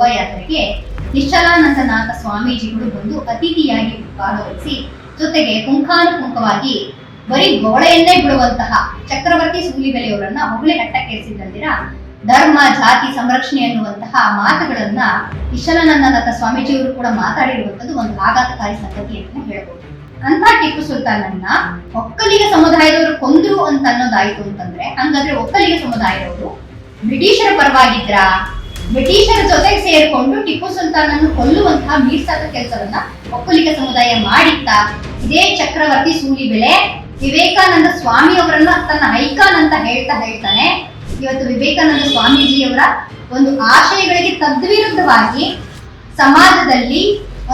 ಶೋಭಾಯಾತ್ರೆಗೆ ನಿಶ್ಚಲಾನಂದನಾಥ ಸ್ವಾಮೀಜಿಗಳು ಬಂದು ಅತಿಥಿಯಾಗಿ ಭಾಗವಹಿಸಿ, ಜೊತೆಗೆ ಪುಂಖಾನುಪುಂಖವಾಗಿ ಬರೀ ಗೋಳೆಯನ್ನೇ ಬಿಡುವಂತಹ ಚಕ್ರವರ್ತಿ ಸೂಲಿಬೆಲೆಯವರನ್ನ ಹೊಗಳಿ ಹಟ್ಟಕ್ಕೇರಿಸಿದಂದಿರ ಧರ್ಮ ಜಾತಿ ಸಂರಕ್ಷಣೆ ಎನ್ನುವಂತಹ ಮಾತುಗಳನ್ನ ನಿಶ್ಚಲಾನಂದನಾಥ ಸ್ವಾಮೀಜಿಯವರು ಕೂಡ ಮಾತಾಡಿರುವಂತದ್ದು ಒಂದು ಆಘಾತಕಾರಿ ಸಂಗತಿ ಅಂತ ಹೇಳ್ಬೋದು. ಅಂತ ಟಿಪ್ಪು ಸುಲ್ತಾನನ್ನ ಒಕ್ಕಲಿಗ ಸಮುದಾಯದವರು ಕೊಂದ್ರು ಅಂತ ಅನ್ನೋದಾಯ್ತು ಅಂತಂದ್ರೆ, ಹಂಗಾದ್ರೆ ಒಕ್ಕಲಿಗ ಸಮುದಾಯದವರು ಬ್ರಿಟಿಷರ ಪರವಾಗಿದ್ರ, ಬ್ರಿಟಿಷರ ಜೊತೆಗೆ ಸೇರ್ಕೊಂಡು ಟಿಪ್ಪು ಸುಲ್ತಾನನ್ನು ಕೊಲ್ಲುವಂತಹ ಮೀರ್ಸಾದ ಕೆಲಸವನ್ನ ಒಕ್ಕಲಿಗ ಸಮುದಾಯ ಮಾಡಿತ್ತ? ಇದೇ ಚಕ್ರವರ್ತಿ ಸೂಲಿಬೆಲೆ ವಿವೇಕಾನಂದ ಸ್ವಾಮಿ ಅವರನ್ನ ತನ್ನ ಐಕಾನ್ ಅಂತ ಹೇಳ್ತಾನೆ. ಇವತ್ತು ವಿವೇಕಾನಂದ ಸ್ವಾಮೀಜಿಯವರ ಒಂದು ಆಶಯಗಳಿಗೆ ತದ್ವಿರುದ್ಧವಾಗಿ ಸಮಾಜದಲ್ಲಿ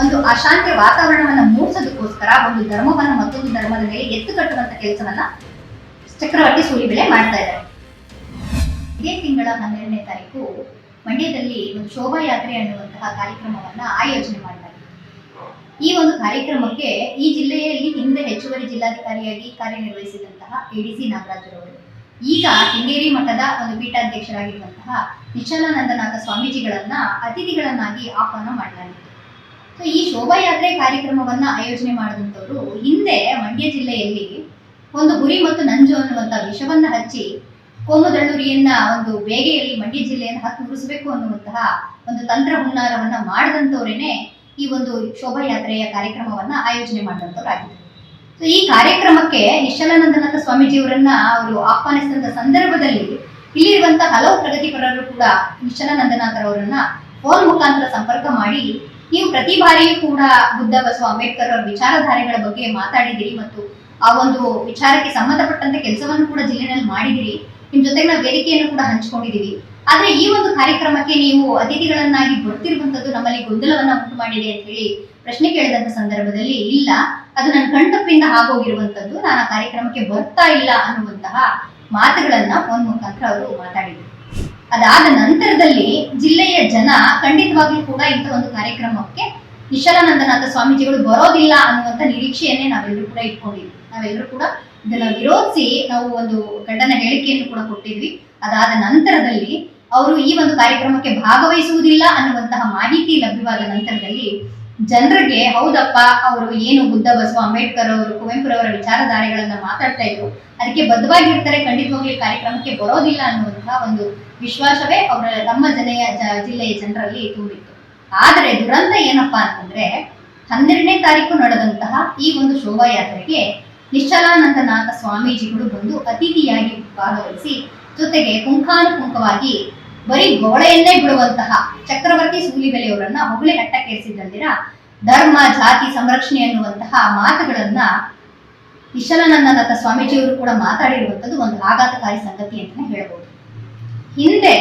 ಒಂದು ಅಶಾಂತಿ ವಾತಾವರಣವನ್ನ ಮೂಡಿಸೋದಕ್ಕೋಸ್ಕರ ಒಂದು ಧರ್ಮವನ್ನ ಮತ್ತೊಂದು ಧರ್ಮದ ಮೇಲೆ ಎತ್ತು ಕಟ್ಟುವಂತ ಕೆಲಸವನ್ನ ಚಕ್ರವರ್ತಿ ಸೂಲಿಬೆಲೆ ಮಾಡ್ತಾ ಇದ್ದಾರೆ. ಇದೇ ತಿಂಗಳ 12ನೇ ತಾರೀಕು ಮಂಡ್ಯದಲ್ಲಿ ಒಂದು ಶೋಭಾಯಾತ್ರೆ ಅನ್ನುವಂತಹ ಕಾರ್ಯಕ್ರಮವನ್ನ ಆಯೋಜನೆ ಮಾಡಲಾಗಿದೆ. ಈ ಒಂದು ಕಾರ್ಯಕ್ರಮಕ್ಕೆ ಈ ಜಿಲ್ಲೆಯಲ್ಲಿ ಹಿಂದೆ ಹೆಚ್ಚುವರಿ ಜಿಲ್ಲಾಧಿಕಾರಿಯಾಗಿ ಕಾರ್ಯನಿರ್ವಹಿಸಿದಂತಹ ಎಡಿಸಿ ನಾಗರಾಜರವರು ಈಗ ಕೆಂಗೇರಿ ಮಠದ ಒಂದು ಪೀಠಾಧ್ಯಕ್ಷರಾಗಿರುವಂತಹ ನಿಶ್ಚಲಾನಂದನಾಥ ಸ್ವಾಮೀಜಿಗಳನ್ನ ಅತಿಥಿಗಳನ್ನಾಗಿ ಆಹ್ವಾನ ಮಾಡಲಾಗಿತ್ತು. ಸೊ ಈ ಶೋಭಾಯಾತ್ರೆ ಕಾರ್ಯಕ್ರಮವನ್ನ ಆಯೋಜನೆ ಮಾಡಿದಂಥವರು ಹಿಂದೆ ಮಂಡ್ಯ ಜಿಲ್ಲೆಯಲ್ಲಿ ಒಂದು ಗುರಿ ಮತ್ತು ನಂಜು ಅನ್ನುವಂಥ ವಿಷವನ್ನ ಹಚ್ಚಿ ಕೋಮುದಳ್ಳೂರಿಯನ್ನ ಒಂದು ಬೇಗೆಯಲ್ಲಿ ಮಂಡ್ಯ ಜಿಲ್ಲೆಯನ್ನು ಹತ್ತು ಉರಿಸಬೇಕು ಅನ್ನುವಂತಹ ಒಂದು ತಂತ್ರ ಹುನ್ನಾರವನ್ನ ಮಾಡದಂತವ್ರೇನೆ ಈ ಒಂದು ಶೋಭಾಯಾತ್ರೆಯ ಕಾರ್ಯಕ್ರಮವನ್ನ ಆಯೋಜನೆ ಮಾಡಿದಂಥವ್ರಾಗಿದ್ದಾರೆ. ಸೊ ಈ ಕಾರ್ಯಕ್ರಮಕ್ಕೆ ನಿಶ್ಚಲಾನಂದನಾಥ ಸ್ವಾಮೀಜಿಯವರನ್ನ ಅವರು ಆಹ್ವಾನಿಸಿದ ಸಂದರ್ಭದಲ್ಲಿ ಇಲ್ಲಿರುವಂತಹ ಹಲವು ಪ್ರಗತಿಪರರು ಕೂಡ ನಿಶ್ಚಲಾನಂದನಾಥರವರನ್ನ ಫೋನ್ ಮುಖಾಂತರ ಸಂಪರ್ಕ ಮಾಡಿ, ನೀವು ಪ್ರತಿ ಬಾರಿಯೂ ಕೂಡ ಬುದ್ಧ ಬಸವ ಅಂಬೇಡ್ಕರ್ ಅವರ ವಿಚಾರಧಾರೆಗಳ ಬಗ್ಗೆ ಮಾತಾಡಿದಿರಿ ಮತ್ತು ಆ ಒಂದು ವಿಚಾರಕ್ಕೆ ಸಂಬಂಧಪಟ್ಟಂತ ಕೆಲಸವನ್ನು ಕೂಡ ಜಿಲ್ಲೆನಲ್ಲಿ ಮಾಡಿದಿರಿ, ನಿಮ್ ಜೊತೆಗೆ ನಾವು ವೇದಿಕೆಯನ್ನು ಕೂಡ ಹಂಚಿಕೊಂಡಿದೀವಿ. ಆದ್ರೆ ಈ ಒಂದು ಕಾರ್ಯಕ್ರಮಕ್ಕೆ ನೀವು ಅತಿಥಿಗಳನ್ನಾಗಿ ಬರ್ತಿರುವಂತದ್ದು ನಮ್ಮಲ್ಲಿ ಗೊಂದಲವನ್ನ ಉಂಟು ಮಾಡಿದೆ ಅಂತ ಹೇಳಿ ಪ್ರಶ್ನೆ ಕೇಳಿದಂತ ಸಂದರ್ಭದಲ್ಲಿ, ಇಲ್ಲ, ಅದು ನನ್ನ ಕಣ್ತಪ್ಪಿಂದ ಆಗೋಗಿರುವಂತದ್ದು, ನಾನು ಆ ಕಾರ್ಯಕ್ರಮಕ್ಕೆ ಬರ್ತಾ ಇಲ್ಲ ಅನ್ನುವಂತಹ ಮಾತುಗಳನ್ನ ಫೋನ್ ಮುಖಾಂತರ ಅವರು ಮಾತಾಡಿದ್ರು. ಅದಾದ ನಂತರದಲ್ಲಿ ಜಿಲ್ಲೆಯ ಜನ ಖಂಡಿತವಾಗ್ಲೂ ಕೂಡ ಇಂಥ ಒಂದು ಕಾರ್ಯಕ್ರಮಕ್ಕೆ ನಿಶ್ಚಲಾನಂದನಾಥ ಸ್ವಾಮೀಜಿಗಳು ಬರೋದಿಲ್ಲ ಅನ್ನುವಂಥ ನಿರೀಕ್ಷೆಯನ್ನೇ ನಾವೆಲ್ಲರೂ ಕೂಡ ಇಟ್ಕೊಂಡಿದ್ವಿ. ನಾವೆಲ್ಲರೂ ಕೂಡ ಇದನ್ನ ವಿರೋಧಿಸಿ ನಾವು ಒಂದು ಖಂಡನ ಹೇಳಿಕೆಯನ್ನು ಕೂಡ ಕೊಟ್ಟಿದ್ವಿ. ಅದಾದ ನಂತರದಲ್ಲಿ ಅವರು ಈ ಒಂದು ಕಾರ್ಯಕ್ರಮಕ್ಕೆ ಭಾಗವಹಿಸುವುದಿಲ್ಲ ಅನ್ನುವಂತಹ ಮಾಹಿತಿ ಲಭ್ಯವಾದ ನಂತರದಲ್ಲಿ ಜನರಿಗೆ ಹೌದಪ್ಪ, ಅವರು ಏನು ಬುದ್ಧ ಬಸವ ಅಂಬೇಡ್ಕರ್ ಅವರು ಕುವೆಂಪುರವರ ವಿಚಾರಧಾರೆಗಳನ್ನ ಮಾತಾಡ್ತಾ ಇದ್ರು, ಅದಕ್ಕೆ ಬದ್ಧವಾಗಿರ್ತಾರೆ, ಖಂಡಿತವಾಗ್ಲೂ ಕಾರ್ಯಕ್ರಮಕ್ಕೆ ಬರೋದಿಲ್ಲ ಅನ್ನುವಂತಹ ಒಂದು ವಿಶ್ವಾಸವೇ ಅವರ ನಮ್ಮ ಜಿಲ್ಲೆಯ ಜನರಲ್ಲಿ ತುಂಬಿತ್ತು. ಆದರೆ ದುರಂತ ಏನಪ್ಪಾ ಅಂತಂದ್ರೆ, 12ನೇ ತಾರೀಕು ನಡೆದಂತಹ ಈ ಒಂದು ಶೋಭಾಯಾತ್ರೆಗೆ ನಿಶ್ಚಲಾನಂದನಾಥ ಸ್ವಾಮೀಜಿಗಳು ಬಂದು ಅತಿಥಿಯಾಗಿ ಭಾಗವಹಿಸಿ, ಜೊತೆಗೆ ಪುಂಖಾನುಪುಂಖವಾಗಿ ಬರೀ ಗೋಳೆಯನ್ನೇ ಬಿಡುವಂತಹ ಚಕ್ರವರ್ತಿ ಸೂಲಿಬೆಲೆಯವರನ್ನ ಹೊಗಳಿ ಹಟ್ಟಕ್ಕೇರಿಸಿದಂದಿರ ಧರ್ಮ ಜಾತಿ ಸಂರಕ್ಷಣೆ ಎನ್ನುವಂತಹ ಮಾತುಗಳನ್ನ ನಿಶ್ಚಲಾನಂದನಾಥ ಸ್ವಾಮೀಜಿಯವರು ಕೂಡ ಮಾತಾಡಿರುವಂತದ್ದು ಒಂದು ಆಘಾತಕಾರಿ ಸಂಗತಿ ಅಂತಾನೆ ಹೇಳ್ಬೋದು. ಹಿಂದೆ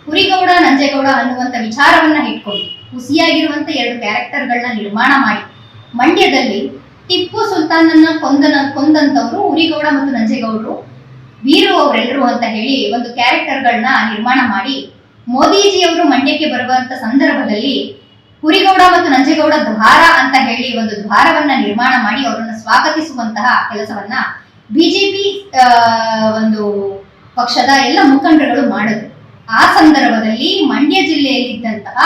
ಹುರಿಗೌಡ ನಂಜೇಗೌಡ ಅನ್ನುವಂಥ ವಿಚಾರವನ್ನ ಇಟ್ಕೊಂಡು ಹುಸಿಯಾಗಿರುವಂತ 2 ಕ್ಯಾರೆಕ್ಟರ್ಗಳನ್ನ ನಿರ್ಮಾಣ ಮಾಡಿ ಮಂಡ್ಯದಲ್ಲಿ ಟಿಪ್ಪು ಸುಲ್ತಾನನ್ನ ಕೊಂದಂತವ್ರು ಹುರಿಗೌಡ ಮತ್ತು ನಂಜೇಗೌಡರು, ವೀರು ಅವರೆಲ್ಲರೂ ಅಂತ ಹೇಳಿ ಒಂದು ಕ್ಯಾರೆಕ್ಟರ್ಗಳನ್ನ ನಿರ್ಮಾಣ ಮಾಡಿ ಮೋದಿಜಿಯವರು ಮಂಡ್ಯಕ್ಕೆ ಬರುವಂತ ಸಂದರ್ಭದಲ್ಲಿ ಹುರಿಗೌಡ ಮತ್ತು ನಂಜೇಗೌಡ ದ್ವಾರ ಅಂತ ಹೇಳಿ ಒಂದು ದ್ವಾರವನ್ನ ನಿರ್ಮಾಣ ಮಾಡಿ ಅವರನ್ನ ಸ್ವಾಗತಿಸುವಂತಹ ಕೆಲಸವನ್ನ ಬಿಜೆಪಿ ಒಂದು ಪಕ್ಷದ ಎಲ್ಲ ಮುಖಂಡರುಗಳು ಮಾಡಿದ್ರು. ಆ ಸಂದರ್ಭದಲ್ಲಿ ಮಂಡ್ಯ ಜಿಲ್ಲೆಯಲ್ಲಿದ್ದಂತಹ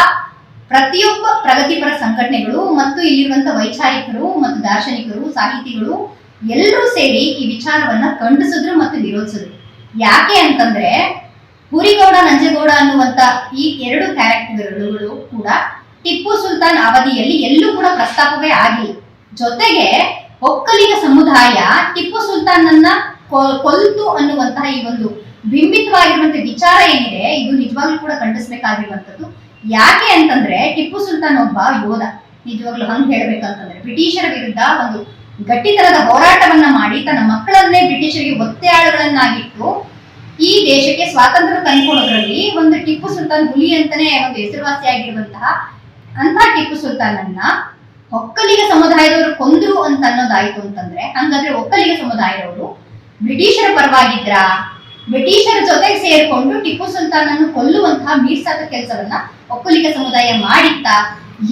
ಪ್ರತಿಯೊಬ್ಬ ಪ್ರಗತಿಪರ ಸಂಘಟನೆಗಳು ಮತ್ತು ಇಲ್ಲಿರುವಂತಹ ವೈಚಾರಿಕರು ಮತ್ತು ದಾರ್ಶನಿಕರು, ಸಾಹಿತಿಗಳು ಎಲ್ಲರೂ ಸೇರಿ ಈ ವಿಚಾರವನ್ನ ಖಂಡಿಸಿದ್ರು ಮತ್ತು ವಿರೋಧಿಸಿದ್ರು. ಯಾಕೆ ಅಂತಂದ್ರೆ, ಹುರಿಗೌಡ ನಂಜೇಗೌಡ ಅನ್ನುವಂತ ಈ 2 ಕ್ಯಾರೆಕ್ಟರ್ಗಳು ಕೂಡ ಟಿಪ್ಪು ಸುಲ್ತಾನ್ ಅವಧಿಯಲ್ಲಿ ಎಲ್ಲೂ ಕೂಡ ಪ್ರಸ್ತಾಪವೇ ಆಗಿಲ್ಲ. ಜೊತೆಗೆ ಒಕ್ಕಲಿಗ ಸಮುದಾಯ ಟಿಪ್ಪು ಸುಲ್ತಾನನ್ನ ಕೊಲ್ತು ಅನ್ನುವಂತಹ ಈ ಒಂದು ಬಿಂಬಿತವಾಗಿರುವಂತಹ ವಿಚಾರ ಏನಿದೆ, ಇದು ನಿಜವಾಗ್ಲೂ ಕೂಡ ಖಂಡಿಸಬೇಕಾಗಿರುವಂತದ್ದು. ಯಾಕೆ ಅಂತಂದ್ರೆ, ಟಿಪ್ಪು ಸುಲ್ತಾನ್ ಒಬ್ಬ ಯೋಧ. ನಿಜವಾಗ್ಲೂ ಹಂಗ್ ಹೇಳ್ಬೇಕಂತಂದ್ರೆ ಬ್ರಿಟಿಷರ ವಿರುದ್ಧ ಒಂದು ಗಟ್ಟಿತನದ ಹೋರಾಟವನ್ನ ಮಾಡಿ ತನ್ನ ಮಕ್ಕಳನ್ನೇ ಬ್ರಿಟಿಷರಿಗೆ ಒತ್ತೆಯಾಳುಗಳನ್ನಾಗಿಟ್ಟು ಈ ದೇಶಕ್ಕೆ ಸ್ವಾತಂತ್ರ್ಯ ತಂದುಕೊಡೋದ್ರಲ್ಲಿ ಒಂದು ಟಿಪ್ಪು ಸುಲ್ತಾನ್ ಹುಲಿ ಅಂತಾನೆ ಒಂದು ಹೆಸರುವಾಸಿಯಾಗಿರುವಂತಹ ಟಿಪ್ಪು ಸುಲ್ತಾನನ್ನ ಒಕ್ಕಲಿಗ ಸಮುದಾಯದವರು ಕೊಂದ್ರು ಅಂತ ಅನ್ನೋದಾಯ್ತು ಅಂತಂದ್ರೆ, ಹಂಗಾದ್ರೆ ಒಕ್ಕಲಿಗ ಸಮುದಾಯದವರು ಬ್ರಿಟಿಷರ ಪರವಾಗಿದ್ರ, ಬ್ರಿಟಿಷರ ಜೊತೆಗೆ ಸೇರ್ಕೊಂಡು ಟಿಪ್ಪು ಸುಲ್ತಾನನ್ನು ಕೊಲ್ಲುವಂತಹ ಮೀರ್ಸಾದ ಕೆಲಸವನ್ನ ಒಕ್ಕಲಿಗ ಸಮುದಾಯ ಮಾಡಿತ್ತ?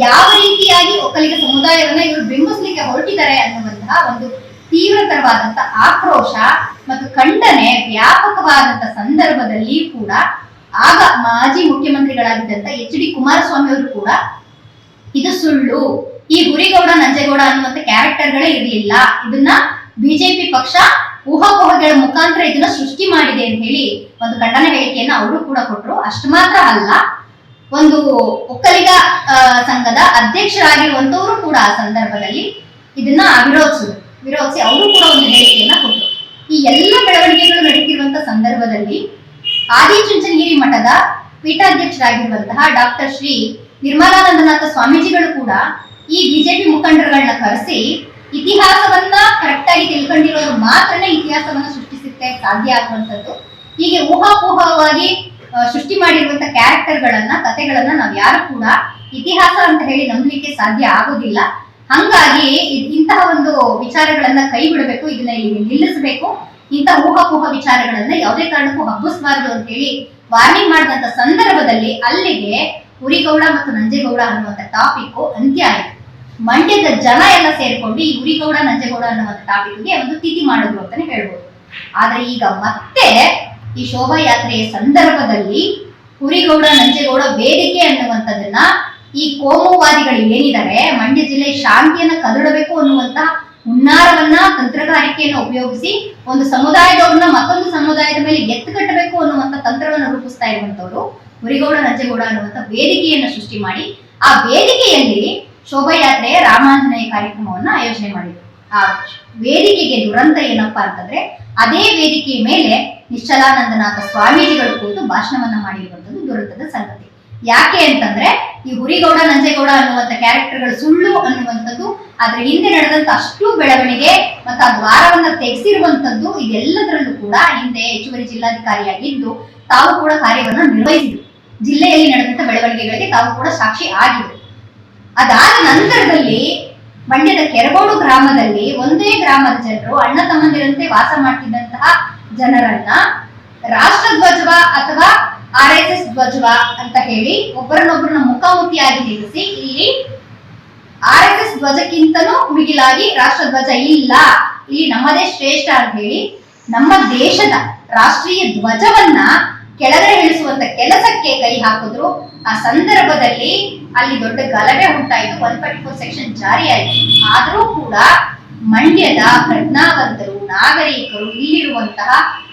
ಯಾವ ರೀತಿಯಾಗಿ ಒಕ್ಕಲಿಗ ಸಮುದಾಯವನ್ನ ಇವರು ಬಿಂಬಿಸ್ಲಿಕ್ಕೆ ಹೊರಟಿದ್ದಾರೆ ಅನ್ನುವಂತಹ ಒಂದು ತೀವ್ರತರವಾದಂತಹ ಆಕ್ರೋಶ ಮತ್ತು ಖಂಡನೆ ವ್ಯಾಪಕವಾದಂತಹ ಸಂದರ್ಭದಲ್ಲಿ ಕೂಡ ಆಗ ಮಾಜಿ ಮುಖ್ಯಮಂತ್ರಿಗಳಾಗಿದ್ದಂತ ಎಚ್ ಡಿ ಕುಮಾರಸ್ವಾಮಿ ಅವರು ಕೂಡ ಇದು ಸುಳ್ಳು, ಈ ಹುರಿಗೌಡ ನಂಜೇಗೌಡ ಅನ್ನುವಂತ ಕ್ಯಾರೆಕ್ಟರ್ಗಳೇ ಇರಲಿಲ್ಲ, ಇದನ್ನ ಬಿಜೆಪಿ ಪಕ್ಷ ಊಹಾಪೋಹಗಳ ಮುಖಾಂತರ ಇದನ್ನ ಸೃಷ್ಟಿ ಮಾಡಿದೆ ಅಂತ ಹೇಳಿ ಒಂದು ಖಂಡನ ಹೇಳಿಕೆಯನ್ನ ಅವರು ಕೂಡ ಕೊಟ್ಟರು. ಅಷ್ಟು ಮಾತ್ರ ಅಲ್ಲ, ಒಂದು ಒಕ್ಕಲಿಗ ಸಂಘದ ಅಧ್ಯಕ್ಷರಾಗಿರುವಂತವರು ಕೂಡ ಆ ಸಂದರ್ಭದಲ್ಲಿ ಇದನ್ನ ವಿರೋಧಿಸಿ ಅವರು ಕೂಡ ಒಂದು ಹೇಳಿಕೆಯನ್ನ ಕೊಟ್ಟರು. ಈ ಎಲ್ಲ ಬೆಳವಣಿಗೆಗಳು ನಡೀತಿರುವಂತಹ ಸಂದರ್ಭದಲ್ಲಿ ಆದಿಚುಂಚನಗಿರಿ ಮಠದ ಪೀಠಾಧ್ಯಕ್ಷರಾಗಿರುವಂತಹ ಡಾಕ್ಟರ್ ಶ್ರೀ ನಿರ್ಮಲಾನಂದನಾಥ ಸ್ವಾಮೀಜಿಗಳು ಕೂಡ ಈ ಬಿಜೆಪಿ ಮುಖಂಡರುಗಳನ್ನ ಕರೆಸಿ ಇತಿಹಾಸವನ್ನ ಕರೆಕ್ಟ್ ಆಗಿ ತಿಳ್ಕೊಂಡಿರೋರು ಮಾತ್ರನೇ ಇತಿಹಾಸವನ್ನ ಸೃಷ್ಟಿಸಕ್ಕೆ ಸಾಧ್ಯ ಆಗುವಂತದ್ದು. ಹೀಗೆ ಊಹಾಪೋಹವಾಗಿ ಸೃಷ್ಟಿ ಮಾಡಿರುವಂತ ಕ್ಯಾರೆಕ್ಟರ್ಗಳನ್ನ ಕಥೆಗಳನ್ನ ನಾವ್ ಯಾರು ಕೂಡ ಇತಿಹಾಸ ಅಂತ ಹೇಳಿ ನಂಬಲಿಕ್ಕೆ ಸಾಧ್ಯ ಆಗೋದಿಲ್ಲ. ಹಂಗಾಗಿ ಇಂತಹ ಒಂದು ವಿಚಾರಗಳನ್ನ ಕೈ ಬಿಡಬೇಕು, ಇದನ್ನ ಇಲ್ಲಿ ನಿಲ್ಲಿಸಬೇಕು. ಇಂತಹ ಊಹಾಪೋಹ ವಿಚಾರಗಳನ್ನ ಯಾವುದೇ ಕಾರಣಕ್ಕೂ ಹಬ್ಬಿಸಬಾರದು ಅಂತ ಹೇಳಿ ವಾರ್ನಿಂಗ್ ಮಾಡಿದಂತ ಸಂದರ್ಭದಲ್ಲಿ ಅಲ್ಲಿಗೆ ಹುರಿಗೌಡ ಮತ್ತು ನಂಜೇಗೌಡ ಅನ್ನುವಂಥ ಟಾಪಿಕ್ ಅಂತ್ಯ ಆಯಿತು. ಮಂಡ್ಯದ ಜನ ಎಲ್ಲ ಸೇರ್ಕೊಂಡು ಈ ಹುರಿಗೌಡ ನಂಜೇಗೌಡ ಅನ್ನುವಂಥ ಟಾಪಿಕ್ಗೆ ಒಂದು ತಿಥಿ ಮಾಡಿದ್ರು ಅಂತಾನೆ ಹೇಳ್ಬೋದು. ಆದ್ರೆ ಈಗ ಮತ್ತೆ ಈ ಶೋಭಾಯಾತ್ರೆಯ ಸಂದರ್ಭದಲ್ಲಿ ಹುರಿಗೌಡ ನಂಜೇಗೌಡ ವೇದಿಕೆ ಅನ್ನುವಂಥದ್ದನ್ನ ಈ ಕೋಮುವಾದಿಗಳು ಏನಿದ್ದಾರೆ ಮಂಡ್ಯ ಜಿಲ್ಲೆ ಶಾಂತಿಯನ್ನ ಕದಡಬೇಕು ಅನ್ನುವಂತ ಹುನ್ನಾರವನ್ನ ತಂತ್ರಗಾರಿಕೆಯನ್ನು ಉಪಯೋಗಿಸಿ ಒಂದು ಸಮುದಾಯದವ್ರನ್ನ ಮತ್ತೊಂದು ಸಮುದಾಯದ ಮೇಲೆ ಎತ್ತು ಕಟ್ಟಬೇಕು ಅನ್ನುವಂತ ತಂತ್ರವನ್ನು ರೂಪಿಸ್ತಾ ಇರುವಂತವ್ರು ಹುರಿಗೌಡ ನಂಜೇಗೌಡ ಅನ್ನುವಂತ ವೇದಿಕೆಯನ್ನು ಸೃಷ್ಟಿ ಮಾಡಿ ಆ ವೇದಿಕೆಯಲ್ಲಿ ಶೋಭಾಯಾತ್ರೆಯ ರಾಮಾಂಜನೇಯ ಕಾರ್ಯಕ್ರಮವನ್ನ ಆಯೋಜನೆ ಮಾಡಿದ್ರು. ಆ ವೇದಿಕೆಗೆ ದುರಂತ ಏನಪ್ಪಾ ಅಂತಂದ್ರೆ ಅದೇ ವೇದಿಕೆಯ ಮೇಲೆ ನಿಶ್ಚಲಾನಂದನಾಥ ಸ್ವಾಮೀಜಿಗಳು ಕೂತು ಭಾಷಣವನ್ನ ಮಾಡಿರುವಂತದ್ದು ದುರಂತದ ಸಂಗತಿ. ಯಾಕೆ ಅಂತಂದ್ರೆ ಈ ಹುರಿಗೌಡ ನಂಜೇಗೌಡ ಅನ್ನುವಂಥ ಕ್ಯಾರೆಕ್ಟರ್ಗಳು ಸುಳ್ಳು ಅನ್ನುವಂಥದ್ದು, ಅದ್ರ ಹಿಂದೆ ನಡೆದಂತ ಅಷ್ಟು ಬೆಳವಣಿಗೆ ಮತ್ತು ಆ ದ್ವಾರವನ್ನ ತೆಗೆಸಿರುವಂತದ್ದು, ಇದೆಲ್ಲದರಲ್ಲೂ ಕೂಡ ಹಿಂದೆ ಹೆಚ್ಚುವರಿ ಜಿಲ್ಲಾಧಿಕಾರಿಯಾಗಿದ್ದು ತಾವು ಕೂಡ ಕಾರ್ಯವನ್ನು ನಿರ್ವಹಿಸಿದ್ರು. ಜಿಲ್ಲೆಯಲ್ಲಿ ನಡೆದಂತ ಬೆಳವಣಿಗೆಗಳಿಗೆ ತಾವು ಕೂಡ ಸಾಕ್ಷಿ ಆಗಿದ್ರು. ಅದಾದ ನಂತರದಲ್ಲಿ ಮಂಡ್ಯದ ಕೆರಗೋಡು ಗ್ರಾಮದಲ್ಲಿ ಒಂದೇ ಗ್ರಾಮದ ಜನರು ಅಣ್ಣ ತಮ್ಮಂದಿರಂತೆ ವಾಸ ಮಾಡ್ತಿದ್ದಂತಹ ಜನರನ್ನ ರಾಷ್ಟ್ರಧ್ವಜವ ಅಥವಾ RSS ಧ್ವಜವ ಅಂತ ಹೇಳಿ ಒಬ್ಬರನ್ನೊಬ್ಬರನ್ನ ಮುಖಾಮುಖಿಯಾಗಿ ನಿಲ್ಲಿಸಿ ಇಲ್ಲಿ RSS ಧ್ವಜಕ್ಕಿಂತಲೂ ಮಿಗಿಲಾಗಿ ರಾಷ್ಟ್ರಧ್ವಜ ಇಲ್ಲ, ಇಲ್ಲಿ ನಮ್ಮದೇ ಶ್ರೇಷ್ಠ ಅಂತ ಹೇಳಿ ನಮ್ಮ ದೇಶದ ರಾಷ್ಟ್ರೀಯ ಧ್ವಜವನ್ನ ಕೆಳಗಡೆ ಇಳಿಸುವಂತ ಕೆಲಸಕ್ಕೆ ಕೈ ಹಾಕಿದ್ರು. ಆ ಸಂದರ್ಭದಲ್ಲಿ ಅಲ್ಲಿ ದೊಡ್ಡ ಗಲಭೆ ಉಂಟಾಯಿತು, 144 ಸೆಕ್ಷನ್ ಜಾರಿ ಆಯಿತು. ಆದರೂ ಕೂಡ ಮಂಡ್ಯದ ಪ್ರಜ್ಞಾವಂತರು, ನಾಗರಿಕರು, ಇಲ್ಲಿರುವಂತಹ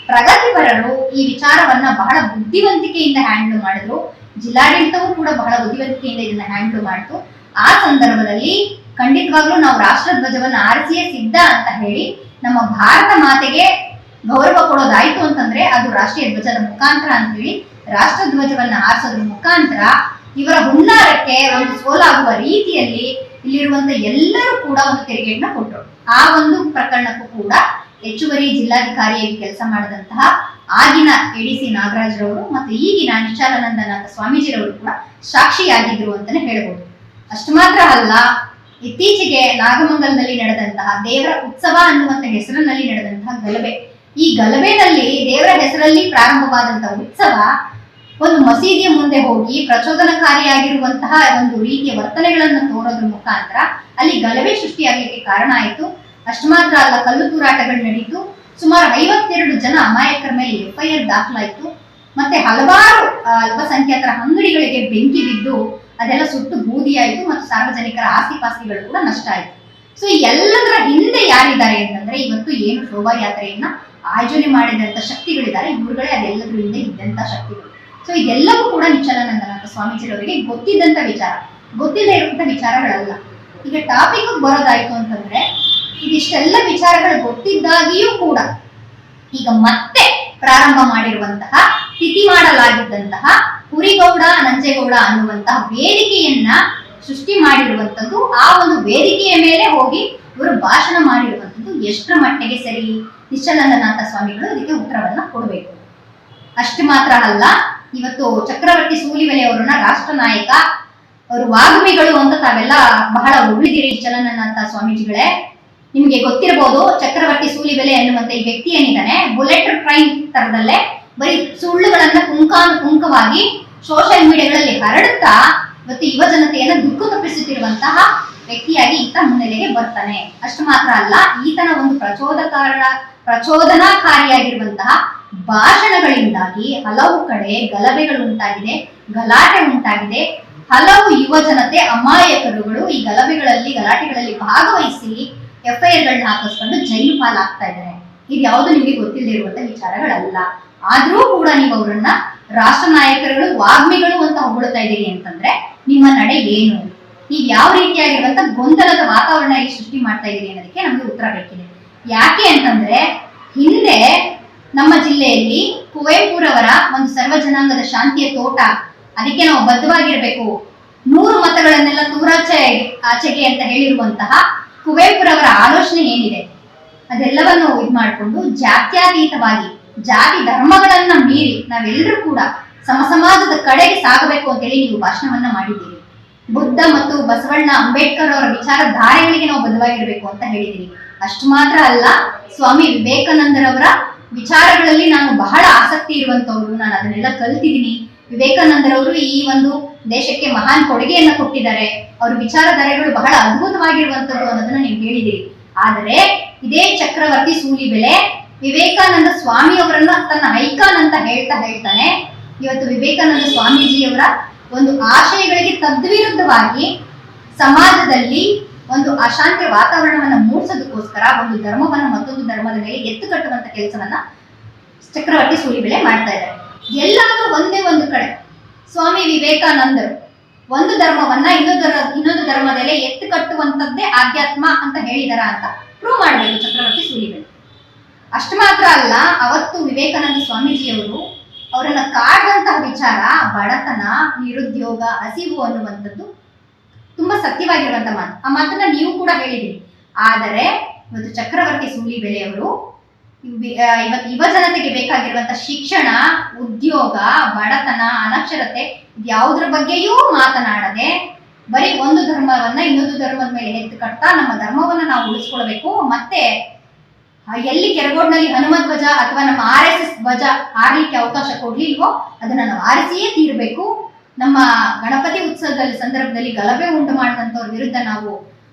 ಪ್ರಗತಿಪರರು ಈ ವಿಚಾರವನ್ನ ಬಹಳ ಬುದ್ಧಿವಂತಿಕೆಯಿಂದ ಹ್ಯಾಂಡಲ್ ಮಾಡಿದ್ರು. ಜಿಲ್ಲಾಡಳಿತವೂ ಕೂಡ ಬಹಳ ಬುದ್ಧಿವಂತಿಕೆಯಿಂದ ಇದನ್ನ ಹ್ಯಾಂಡಲ್ ಮಾಡಿತು. ಆ ಸಂದರ್ಭದಲ್ಲಿ ಖಂಡಿತವಾಗ್ಲೂ ನಾವು ರಾಷ್ಟ್ರಧ್ವಜವನ್ನ ಆರಿಸಿಯೇ ಸಿದ್ಧ ಅಂತ ಹೇಳಿ ನಮ್ಮ ಭಾರತ ಮಾತೆಗೆ ಗೌರವ ಕೊಡೋದಾಯ್ತು ಅಂತಂದ್ರೆ ಅದು ರಾಷ್ಟ್ರೀಯ ಧ್ವಜದ ಮುಖಾಂತರ ಅಂತ ಹೇಳಿ ರಾಷ್ಟ್ರಧ್ವಜವನ್ನ ಆರಿಸೋದ್ರ ಮುಖಾಂತರ ಇವರ ಹುನ್ನಾರಕ್ಕೆ ಒಂದು ಸೋಲಾಗುವ ರೀತಿಯಲ್ಲಿ ಇಲ್ಲಿರುವಂತ ಎಲ್ಲರೂ ಕೂಡ ಒಂದು ತೆರಿಗೆಯನ್ನ ಕೊಟ್ಟರು. ಆ ಒಂದು ಪ್ರಕರಣಕ್ಕೂ ಕೂಡ ಹೆಚ್ಚುವರಿ ಜಿಲ್ಲಾಧಿಕಾರಿಯಾಗಿ ಕೆಲಸ ಮಾಡಿದಂತಹ ಆಗಿನ ADC ನಾಗರಾಜ್ರವರು ಮತ್ತು ಈಗಿನ ನಿಶ್ಚಲಾನಂದನಾಥ ಸ್ವಾಮೀಜಿರವರು ಕೂಡ ಸಾಕ್ಷಿಯಾಗಿದ್ರು ಅಂತಾನೆ ಹೇಳ್ಬೋದು. ಅಷ್ಟು ಮಾತ್ರ ಅಲ್ಲ, ಇತ್ತೀಚೆಗೆ ನಾಗಮಂಗಲದಲ್ಲಿ ನಡೆದಂತಹ ದೇವರ ಉತ್ಸವ ಅನ್ನುವಂತ ಹೆಸರಿನಲ್ಲಿ ನಡೆದಂತಹ ಗಲಭೆ, ಈ ಗಲಭೆನಲ್ಲಿ ದೇವರ ಹೆಸರಲ್ಲಿ ಪ್ರಾರಂಭವಾದಂತಹ ಉತ್ಸವ ಒಂದು ಮಸೀದಿಯ ಮುಂದೆ ಹೋಗಿ ಪ್ರಚೋದನಕಾರಿಯಾಗಿರುವಂತಹ ಒಂದು ರೀತಿಯ ವರ್ತನೆಗಳನ್ನು ತೋರೋದ್ರ ಮುಖಾಂತರ ಅಲ್ಲಿ ಗಲಭೆ ಸೃಷ್ಟಿಯಾಗಲಿಕ್ಕೆ ಕಾರಣ ಆಯಿತು. ಅಷ್ಟು ಮಾತ್ರ ಅಲ್ಲ, ಕಲ್ಲು ತೂರಾಟಗಳು ನಡೀತು. ಸುಮಾರು 52 ಜನ ಅಮಾಯಕರ ಮೇಲೆ FIR ದಾಖಲಾಯಿತು. ಮತ್ತೆ ಹಲವಾರು ಅಲ್ಪಸಂಖ್ಯಾತರ ಅಂಗಡಿಗಳಿಗೆ ಬೆಂಕಿ ಬಿದ್ದು ಅದೆಲ್ಲ ಸುಟ್ಟು ಬೂದಿಯಾಯಿತು ಮತ್ತು ಸಾರ್ವಜನಿಕರ ಆಸ್ತಿ ಪಾಸ್ತಿಗಳು ಕೂಡ ನಷ್ಟ ಆಯಿತು. ಸೊ ಎಲ್ಲದರ ಹಿಂದೆ ಯಾರಿದ್ದಾರೆ ಅಂತಂದ್ರೆ ಇವತ್ತು ಏನು ಶೋಭಾಯಾತ್ರೆಯನ್ನ ಆಯೋಜನೆ ಮಾಡಿದಂತ ಶಕ್ತಿಗಳಿದ್ದಾರೆ, ಇವುಗಳೇ ಅದೆಲ್ಲದ್ರ ಹಿಂದೆ ಇದ್ದಂತ ಶಕ್ತಿಗಳು. ಸೊ ಇದೆಲ್ಲವೂ ಕೂಡ ನಿಶ್ಚಲಾನಂದನಾಥ ಸ್ವಾಮೀಜಿರವರಿಗೆ ಗೊತ್ತಿದ್ದಂತ ವಿಚಾರ, ಗೊತ್ತಿಲ್ಲದೆ ಇರುವಂತ ವಿಚಾರಗಳಲ್ಲ. ಈಗ ಟಾಪಿಕ್ ಬರೋದಾಯ್ತು ಅಂತಂದ್ರೆ ಇದಿಷ್ಟೆಲ್ಲ ವಿಚಾರಗಳು ಗೊತ್ತಿದ್ದಾಗಿಯೂ ಕೂಡ ಈಗ ಮತ್ತೆ ಪ್ರಾರಂಭ ಮಾಡಿರುವಂತಹ ತಿಥಿ ಮಾಡಲಾಗಿದ್ದಂತಹ ಹುರಿಗೌಡ ನಂಜೇಗೌಡ ಅನ್ನುವಂತಹ ವೇದಿಕೆಯನ್ನ ಸೃಷ್ಟಿ ಮಾಡಿರುವಂತದ್ದು, ಆ ಒಂದು ವೇದಿಕೆಯ ಮೇಲೆ ಹೋಗಿ ಇವರು ಭಾಷಣ ಮಾಡಿರುವಂತದ್ದು ಎಷ್ಟರ ಮಟ್ಟಿಗೆ ಸರಿ? ನಿಶ್ಚಲಾನಂದನಾಥ ಸ್ವಾಮಿಗಳು ಇದಕ್ಕೆ ಉತ್ತರವನ್ನ ಕೊಡಬೇಕು. ಅಷ್ಟು ಮಾತ್ರ ಅಲ್ಲ, ಇವತ್ತು ಚಕ್ರವರ್ತಿ ಸೂಲಿಬೆಲೆ ಅವರನ್ನ ರಾಷ್ಟ್ರ ನಾಯಕ, ಅವರು ವಾಗ್ಮಿಗಳು ಅಂತ ತಾವೆಲ್ಲ ಬಹಳ ಹೊಗಳಿದಿರಿ ನಿಶ್ಚಲಾನಂದನಾಥ ಸ್ವಾಮೀಜಿಗಳೇ. ನಿಮ್ಗೆ ಗೊತ್ತಿರಬಹುದು, ಚಕ್ರವರ್ತಿ ಸೂಲಿಬೆಲೆ ಅನ್ನುವಂತ ಈ ವ್ಯಕ್ತಿ ಏನಿದ್ದಾನೆ ಬುಲೆಟ್ ಟ್ರೈನ್ ತರದಲ್ಲೇ ಬರೀ ಸುಳ್ಳುಗಳನ್ನ ಪುಂಖವಾಗಿ ಸೋಷಿಯಲ್ ಮೀಡಿಯಾಗಳಲ್ಲಿ ಹರಡುತ್ತಾ ಇವತ್ತು ಯುವ ಜನತೆಯನ್ನ ದುಃಖ ತಪ್ಪಿಸುತ್ತಿರುವಂತಹ ವ್ಯಕ್ತಿಯಾಗಿ ಈತ ಮುನ್ನೆಲೆಗೆ ಬರ್ತಾನೆ. ಅಷ್ಟು ಮಾತ್ರ ಅಲ್ಲ, ಈತನ ಒಂದು ಪ್ರಚೋದನಾಕಾರಿಯಾಗಿರುವಂತಹ ಭಾಷಣಗಳಿಂದಾಗಿ ಹಲವು ಕಡೆ ಗಲಭೆಗಳು ಉಂಟಾಗಿದೆ, ಗಲಾಟೆ ಉಂಟಾಗಿದೆ. ಹಲವು ಯುವ ಜನತೆ ಅಮಾಯಕರುಗಳು ಈ ಗಲಾಟೆಗಳಲ್ಲಿ ಭಾಗವಹಿಸಿ FIR ಹಾಕಿಸ್ಕೊಂಡು ಜೈಲು ಪಾಲಾಗ್ತಾ ಇದ್ದಾರೆ. ಇದು ಯಾವುದು ನಿಮಗೆ ಗೊತ್ತಿಲ್ಲದೆ ಇರುವಂತಹ ವಿಚಾರಗಳಲ್ಲ. ಆದ್ರೂ ಕೂಡ ನೀವು ಅವರನ್ನ ರಾಷ್ಟ್ರ ನಾಯಕರುಗಳು, ವಾಗ್ಮಿಗಳು ಅಂತ ಹೊಗಳ್ತಾ ಇದ್ದೀರಿ ಅಂತಂದ್ರೆ ನಿಮ್ಮ ನಡೆ ಏನು? ನೀವು ಯಾವ ರೀತಿಯಾಗಿರುವಂತ ಗೊಂದಲದ ವಾತಾವರಣ ಇಲ್ಲಿ ಸೃಷ್ಟಿ ಮಾಡ್ತಾ ಇದ್ದೀರಿ ಅನ್ನೋದಕ್ಕೆ ನಮ್ಗೆ ಉತ್ತರ ಬೇಕಿದೆ. ಯಾಕೆ ಅಂತಂದ್ರೆ ಹಿಂದೆ ನಮ್ಮ ಜಿಲ್ಲೆಯಲ್ಲಿ ಕುವೆಂಪುರವರ ಒಂದು ಸರ್ವ ಜನಾಂಗದ ಶಾಂತಿಯ ತೋಟ, ಅದಕ್ಕೆ ನಾವು ಬದ್ಧವಾಗಿರ್ಬೇಕು, 100 ಮತಗಳನ್ನೆಲ್ಲ ಆಚೆಗೆ ಅಂತ ಹೇಳಿರುವಂತಹ ಕುವೆಂಪುರವರ ಆಲೋಚನೆ ಏನಿದೆ ಅದೆಲ್ಲವನ್ನು ಮಾಡಿಕೊಂಡು ಜಾತ್ಯತೀತವಾಗಿ ಜಾತಿ ಧರ್ಮಗಳನ್ನ ಮೀರಿ ನಾವೆಲ್ಲರೂ ಕೂಡ ಸಮಾಜದ ಕಡೆಗೆ ಸಾಗಬೇಕು ಅಂತ ಹೇಳಿ ನೀವು ಭಾಷಣವನ್ನ ಮಾಡಿದ್ದೀರಿ. ಬುದ್ಧ ಮತ್ತು ಬಸವಣ್ಣ, ಅಂಬೇಡ್ಕರ್ ಅವರ ವಿಚಾರಧಾರೆಗಳಿಗೆ ನಾವು ಬದ್ಧವಾಗಿರ್ಬೇಕು ಅಂತ ಹೇಳಿದಿರಿ. ಅಷ್ಟು ಮಾತ್ರ ಅಲ್ಲ, ಸ್ವಾಮಿ ವಿವೇಕಾನಂದರವರ ವಿಚಾರಗಳಲ್ಲಿ ನಾನು ಬಹಳ ಆಸಕ್ತಿ ಇರುವಂತವ್ರು, ನಾನು ಅದನ್ನೆಲ್ಲ ಕಲ್ತಿದ್ದೀನಿ. ವಿವೇಕಾನಂದರವರು ಈ ಒಂದು ದೇಶಕ್ಕೆ ಮಹಾನ್ ಕೊಡುಗೆಯನ್ನ ಕೊಟ್ಟಿದ್ದಾರೆ, ಅವ್ರ ವಿಚಾರಧಾರೆಗಳು ಬಹಳ ಅದ್ಭುತವಾಗಿರುವಂತದ್ದು ಅನ್ನೋದನ್ನ ನೀವು ಹೇಳಿದಿರಿ. ಆದರೆ ಇದೇ ಚಕ್ರವರ್ತಿ ಸೂಲಿಬೆಲೆ ವಿವೇಕಾನಂದ ಸ್ವಾಮಿ ಅವರನ್ನ ತನ್ನ ಐಕಾನ್ ಅಂತ ಹೇಳ್ತಾನೆ. ಇವತ್ತು ವಿವೇಕಾನಂದ ಸ್ವಾಮೀಜಿಯವರ ಒಂದು ಆಶಯಗಳಿಗೆ ತದ್ವಿರುದ್ಧವಾಗಿ ಸಮಾಜದಲ್ಲಿ ಒಂದು ಅಶಾಂತಿ ವಾತಾವರಣವನ್ನ ಮೂಡಿಸೋದಕ್ಕೋಸ್ಕರ ಒಂದು ಧರ್ಮವನ್ನ ಮತ್ತೊಂದು ಧರ್ಮದ ಮೇಲೆ ಎತ್ತು ಕಟ್ಟುವಂತ ಕೆಲಸವನ್ನ ಚಕ್ರವರ್ತಿ ಸೂಲಿಬೆಲೆ ಮಾಡ್ತಾ ಇದ್ದಾರೆ. ಎಲ್ಲಾದ್ರೂ ಒಂದೇ ಒಂದು ಕಡೆ ಸ್ವಾಮಿ ವಿವೇಕಾನಂದರು ಒಂದು ಧರ್ಮವನ್ನ ಇನ್ನೊಂದು ಧರ್ಮದಲ್ಲಿ ಎತ್ತು ಕಟ್ಟುವಂತದ್ದೇ ಆಧ್ಯಾತ್ಮ ಅಂತ ಹೇಳಿದಾರ ಅಂತ ಪ್ರೂವ್ ಮಾಡಬೇಕು ಚಕ್ರವರ್ತಿ ಸೂಲಿಬೆಲೆ. ಅಷ್ಟು ಮಾತ್ರ ಅಲ್ಲ, ಅವತ್ತು ವಿವೇಕಾನಂದ ಸ್ವಾಮೀಜಿಯವರು ಅವರನ್ನ ಕಾಡುವಂತಹ ವಿಚಾರ ಬಡತನ, ನಿರುದ್ಯೋಗ, ಹಸಿವು ಅನ್ನುವಂಥದ್ದು ತುಂಬಾ ಸತ್ಯವಾಗಿರುವಂತ ಮಾತು. ಆ ಮಾತನ್ನ ನೀವು ಕೂಡ ಹೇಳಿದಿರಿ. ಆದರೆ ಇವತ್ತು ಚಕ್ರವರ್ತಿ ಸೂಲಿಬೆಲೆ ಅವರು ಇವತ್ತು ಯುವ ಜನತೆಗೆ ಬೇಕಾಗಿರುವಂತ ಶಿಕ್ಷಣ, ಉದ್ಯೋಗ, ಬಡತನ, ಅನಕ್ಷರತೆ ಯಾವುದ್ರ ಬಗ್ಗೆಯೂ ಮಾತನಾಡದೆ ಬರೀ ಒಂದು ಧರ್ಮವನ್ನ ಇನ್ನೊಂದು ಧರ್ಮದ ಮೇಲೆ ಎತ್ತು ಕಟ್ತಾ ನಮ್ಮ ಧರ್ಮವನ್ನ ನಾವು ಉಳಿಸ್ಕೊಳ್ಬೇಕು, ಮತ್ತೆ ಎಲ್ಲಿ ಕೆರಗೋಡ್ನಲ್ಲಿ ಹನುಮ ಧ್ವಜ ಅಥವಾ ನಮ್ಮ RSS ಧ್ವಜ ಹಾರಲಿಕ್ಕೆ ಅವಕಾಶ ಕೊಡ್ಲಿಲ್ವೋ ಅದನ್ನ ನಾವು ಆರಿಸಿಯೇ ತೀರಬೇಕು. ನಮ್ಮ ಗಣಪತಿ ಉತ್ಸವದಲ್ಲಿ ಸಂದರ್ಭದಲ್ಲಿ ಗಲಭೆ ಉಂಟು ಮಾಡಿದಂಥವ್ರ ವಿರುದ್ಧ ನಾವು